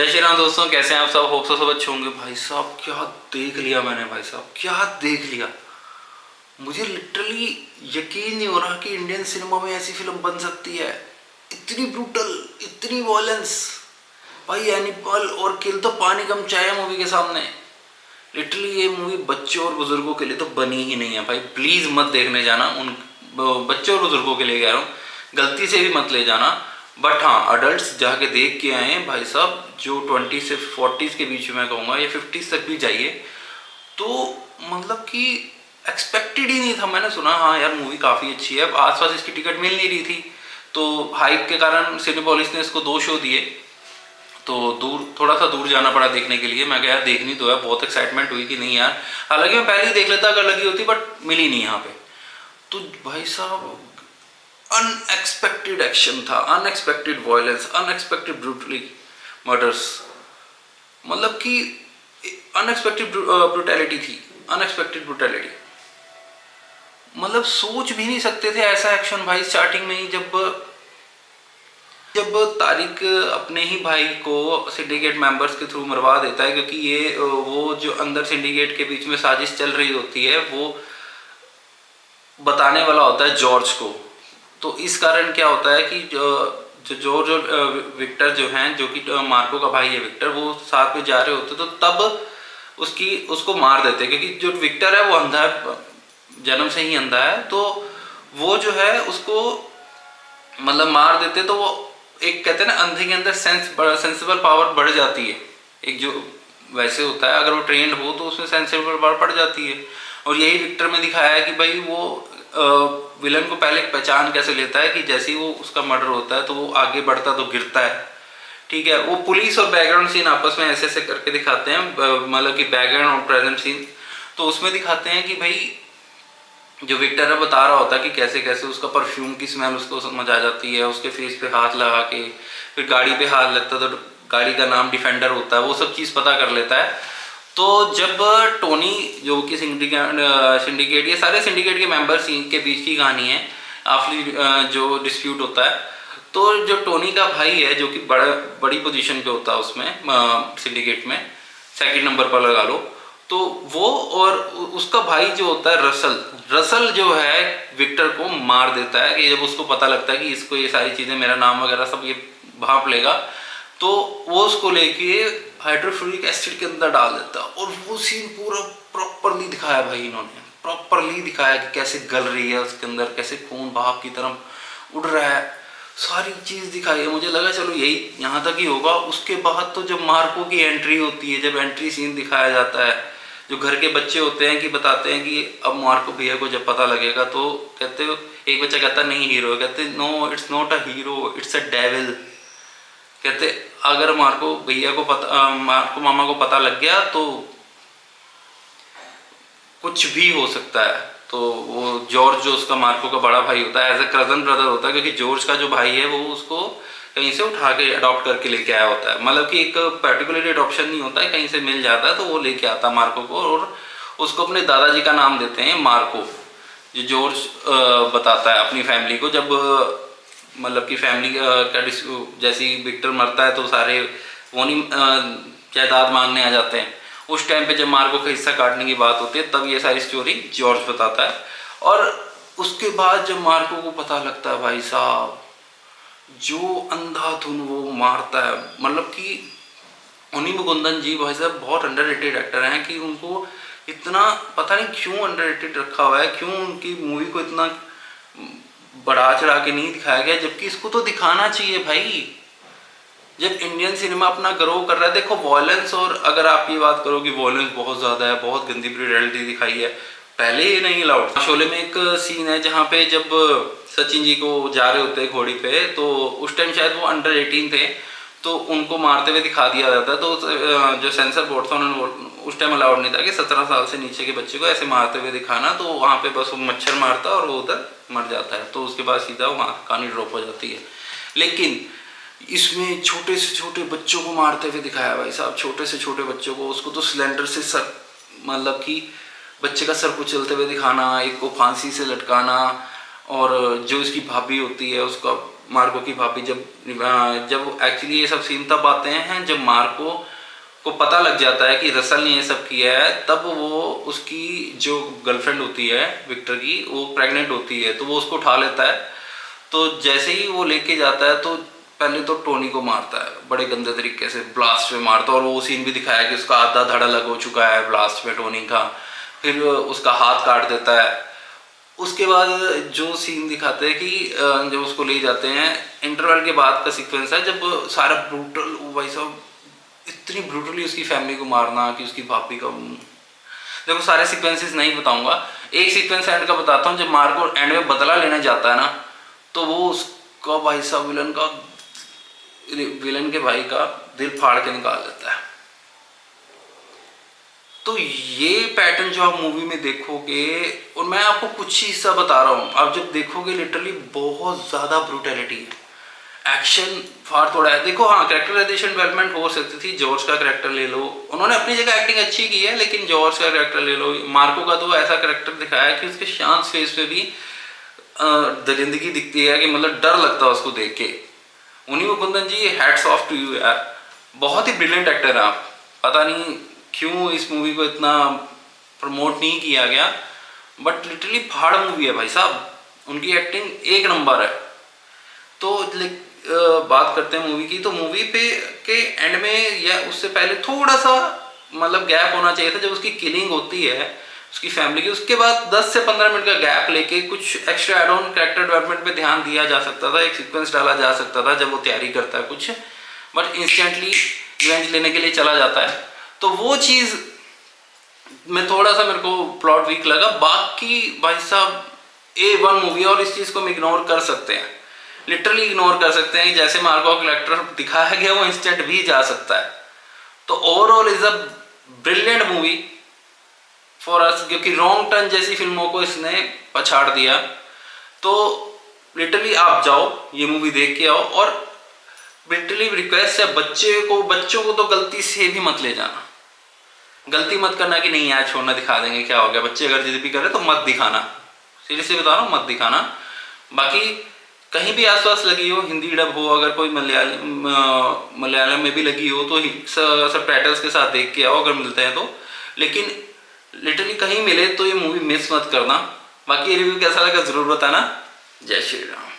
जय श्री राम दोस्तों, कैसे हैं आप सब। होप सब अच्छे होंगे। भाई साहब क्या देख लिया मैंने, भाई साहब क्या देख लिया। मुझे लिटरली यकीन नहीं हो रहा कि इंडियन सिनेमा में ऐसी फिल्म बन सकती है। इतनी ब्रूटल, इतनी वॉयलेंस। भाई एनिमल और किल तो पानी कम चाहे मूवी के सामने। लिटरली ये मूवी बच्चों और बुजुर्गों के लिए तो बनी ही नहीं है। भाई प्लीज़ मत देखने जाना, उन बच्चों और बुजुर्गों के लिए कह रहा हूँ, गलती से भी मत ले जाना। बट हाँ, अडल्ट जाके देख के आए हैं भाई साहब, जो 20 से 40 के बीच में कहूँगा, या 50 तक भी जाइए तो मतलब कि एक्सपेक्टेड ही नहीं था। मैंने सुना हाँ यार मूवी काफ़ी अच्छी है, अब आसपास इसकी टिकट मिल नहीं रही थी, तो हाइप के कारण सिनेपोलिस ने इसको 2 शो दिए, तो थोड़ा सा दूर जाना पड़ा देखने के लिए। मैं कहा यार देखनी तो है, बहुत एक्साइटमेंट हुई कि नहीं यार, हालांकि मैं पहले ही देख लेता अगर लगी होती, बट मिली नहीं यहाँ पे। तो भाई साहब अनएक्सपेक्टेड एक्शन था, unexpected violence, unexpected brutally murders, मतलब कि अनएक्सपेक्टेड ब्रूटैलिटी थी, अनएक्सपेक्टेड ब्रूटैलिटी। मतलब सोच भी नहीं सकते थे ऐसा एक्शन। भाई स्टार्टिंग में ही जब तारिक अपने ही भाई को सिंडिकेट मेंबर्स के थ्रू मरवा देता है, क्योंकि ये वो जो अंदर सिंडिकेट के बीच में साजिश चल रही होती है वो बताने वाला होता है जॉर्ज को। तो इस कारण क्या होता है कि जो जॉर्ज और विक्टर जो हैं, जो कि मार्को का भाई है विक्टर, वो साथ में जा रहे होते, तो तब उसको मार देते, क्योंकि जो विक्टर है वो अंधा है, जन्म से ही अंधा है, तो वो जो है उसको मतलब मार देते। तो वो एक कहते हैं ना, अंधे के अंदर सेंसिबल पावर बढ़ जाती है, एक जो वैसे होता है, अगर वो ट्रेंड हो तो उसमें सेंसिबल पावर बढ़ जाती है। और यही विक्टर में दिखाया है कि भाई वो विलन को पहले पहचान कैसे लेता है कि जैसे ही वो उसका मर्डर होता है तो वो आगे बढ़ता तो गिरता है। ठीक है, वो पुलिस और बैकग्राउंड सीन आपस में ऐसे ऐसे करके दिखाते हैं, मतलब कि बैकग्राउंड और प्रेजेंट सीन, तो उसमें दिखाते हैं कि भाई जो विक्टर है बता रहा होता है कि कैसे कैसे उसका परफ्यूम की स्मेल उसको समझ आ जाती है, उसके फेस पे हाथ लगा के, फिर गाड़ी पे हाथ लगता है तो गाड़ी का नाम डिफेंडर होता है, वो सब चीज़ पता कर लेता है। तो जब टोनी जो कि सिंडिकेट ये सारे सिंडिकेट के मेंबर्स के बीच की कहानी है, आखिरी जो डिस्प्यूट होता है, तो जो टोनी का भाई है जो कि बड़ी पोजीशन पे होता है उसमें सिंडिकेट में, सेकंड नंबर पर लगा लो, तो वो और उसका भाई जो होता है रसल जो है विक्टर को मार देता है। कि जब उसको पता लगता है कि इसको ये सारी चीज़ें, मेरा नाम वगैरह सब ये भांप लेगा, तो वो उसको लेके हाइड्रोफ्लोरिक एसिड के अंदर डाल देता है। और वो सीन पूरा प्रॉपरली दिखाया भाई, इन्होंने प्रॉपरली दिखाया कि कैसे गल रही है उसके अंदर, कैसे खून भाप की तरह उड़ रहा है, सारी चीज़ दिखाई है। मुझे लगा चलो यही यहाँ तक ही होगा। उसके बाद तो जब मार्को की एंट्री होती है, जब एंट्री सीन दिखाया जाता है, जो घर के बच्चे होते हैं कि बताते हैं कि अब मार्को भैया को जब पता लगेगा, तो कहते हो, एक बच्चा कहता नहीं हीरो, कहते no it's not a hero, it's a devil. कहते अगर मार्को भैया को मार्को मामा को पता लग गया तो कुछ भी हो सकता है। तो वो जॉर्ज जो उसका मार्को का बड़ा भाई होता है, एज ए कजन ब्रदर होता है, क्योंकि जॉर्ज का जो भाई है वो उसको कहीं से उठा के अडॉप्ट करके लेके आया होता है। मतलब कि एक पर्टिकुलर अडॉप्शन नहीं होता है, कहीं से मिल जाता है तो वो लेके आता है मार्को को, और उसको अपने दादाजी का नाम देते हैं मार्को। जो जॉर्ज बताता है अपनी फैमिली को, जब मतलब कि फैमिली का जैसे ही विक्टर मरता है तो सारे वो नहीं जायदाद मांगने आ जाते हैं। उस टाइम पे जब मार्को का हिस्सा काटने की बात होती है तब ये सारी स्टोरी जॉर्ज बताता है। और उसके बाद जब मार्को को पता लगता है भाई साहब, जो अंधाधुन वो मारता है, मतलब कि उन्हीं मुकुंदन जी भाई साहब बहुत अंडररेटेड एक्टर हैं, कि उनको इतना पता नहीं क्यों अंडररेटेड रखा हुआ है, क्यों उनकी मूवी को इतना बढ़ा चढ़ा के नहीं दिखाया गया, जबकि इसको तो दिखाना चाहिए भाई। जब इंडियन सिनेमा अपना ग्रो कर रहा है, देखो वॉयलेंस, और अगर आप ये बात करो कि वॉयलेंस बहुत ज़्यादा है, बहुत गंदी ब्रूटैलिटी दिखाई है, पहले ये नहीं अलाउड। शोले में एक सीन है जहाँ पे जब सचिन जी को जा रहे होते हैं घोड़ी पे, तो उस टाइम शायद वो अंडर 18 थे, तो उनको मारते हुए दिखा दिया जाता है। तो जो सेंसर बोर्ड था उन्होंने उस टाइम अलाउड नहीं था कि 17 साल से नीचे के बच्चे को ऐसे मारते हुए दिखाना, तो वहाँ पे बस वो मच्छर मारता है और वो उधर मर जाता है, तो उसके बाद सीधा वहाँ कहानी ड्रॉप हो जाती है। लेकिन इसमें छोटे से छोटे बच्चों को मारते हुए दिखाया भाई साहब, छोटे से छोटे बच्चों को, उसको तो सिलेंडर से सर, मतलब कि बच्चे का सर कुचलते हुए दिखाना, एक को फांसी से लटकाना, और जो इसकी भाभी होती है उसका मार्को की भाभी जब एक्चुअली ये सब सीन तब आते हैं जब मार्को को पता लग जाता है कि रसल ने ये सब किया है, तब वो उसकी जो गर्लफ्रेंड होती है विक्टर की वो प्रेग्नेंट होती है, तो वो उसको उठा लेता है। तो जैसे ही वो लेके जाता है तो पहले तो टोनी को मारता है बड़े गंदे तरीके से, ब्लास्ट में मारता है, और वो सीन भी दिखाया कि उसका आधा धड़ा लग हो चुका है ब्लास्ट में टोनी का। फिर उसका हाथ काट देता है। उसके बाद जो सीन दिखाते हैं कि जब उसको ले जाते हैं, इंटरवल के बाद का सीक्वेंस है जब सारा ब्रूटल, भाई साहब इतनी ब्रूटली उसकी फैमिली को मारना कि उसकी भाभी का, देखो सारे सीक्वेंसेस नहीं बताऊंगा, एक सीक्वेंस एंड का बताता हूँ। जब मार्को एंड में बदला लेने जाता है ना, तो वो उसका भाई साहब विलन के भाई का दिल फाड़ के निकाल देता है। तो ये पैटर्न जो आप मूवी में देखोगे, और मैं आपको कुछ ही हिस्सा बता रहा हूँ, आप जब देखोगे लिटरली बहुत ज़्यादा ब्रूटैलिटी है, एक्शन फाड़ थोड़ा है। देखो हाँ, कैरेक्टराइजेशन डेवलपमेंट हो सकती थी। जॉर्ज का कैरेक्टर ले लो, उन्होंने अपनी जगह एक्टिंग अच्छी की है, लेकिन जॉर्ज का कैरेक्टर ले लो, मार्को का तो ऐसा कैरेक्टर दिखाया है कि उसके शांत फेस पे भी दरिंदगी दिखती है, कि मतलब डर लगता है उसको देख के। उन्हीं मुकुंदन जी, हैट्स ऑफ टू यू यार, बहुत ही ब्रिलियंट एक्टर है आप। पता नहीं क्यों इस मूवी को इतना प्रमोट नहीं किया गया, बट लिटरली फाड़ मूवी है भाई साहब, उनकी एक्टिंग एक नंबर है। तो बात करते हैं मूवी की, तो मूवी पे के एंड में या उससे पहले थोड़ा सा मतलब गैप होना चाहिए था। जब उसकी किलिंग होती है उसकी फैमिली की, उसके बाद 10 से 15 मिनट का गैप लेके कुछ extra add on character development पे ध्यान दिया जा सकता था, एक सीक्वेंस डाला जा सकता था जब वो तैयारी करता है कुछ, बट इंस्टेंटली रिवेंज लेने के लिए चला जाता है। तो वो चीज़ में थोड़ा सा मेरे को प्लॉट वीक लगा। बाकी भाई साहब A1 मूवी, और इस चीज़ को हम इग्नोर कर सकते हैं, लिटरली इग्नोर कर सकते हैं कि जैसे मार्को का कैरेक्टर दिखाया गया वो इंस्टेंट भी जा सकता है। तो overall is a brilliant movie for us, क्योंकि रॉन्ग टर्न जैसी फिल्मों को इसने पछाड़ दिया। तो लिटरली आप जाओ ये मूवी देख के आओ, और लिटरली रिक्वेस्ट है बच्चों को तो गलती से भी मत ले जाना, गलती मत करना कि नहीं यार छोड़ना, दिखा देंगे क्या हो गया, बच्चे अगर जिद भी कर रहे तो मत दिखाना, सीरियसली बता रहा हूँ मत दिखाना। बाकी कहीं भी आसपास लगी हो, हिंदी डब हो, अगर कोई मलयालम में भी लगी हो तो सब टाइटल्स के साथ देख के आओ अगर मिलते हैं तो, लेकिन लिटरली कहीं मिले तो ये मूवी मिस मत करना। बाकी ये रिव्यू कैसा लगा ज़रूर बताना। जय श्री राम।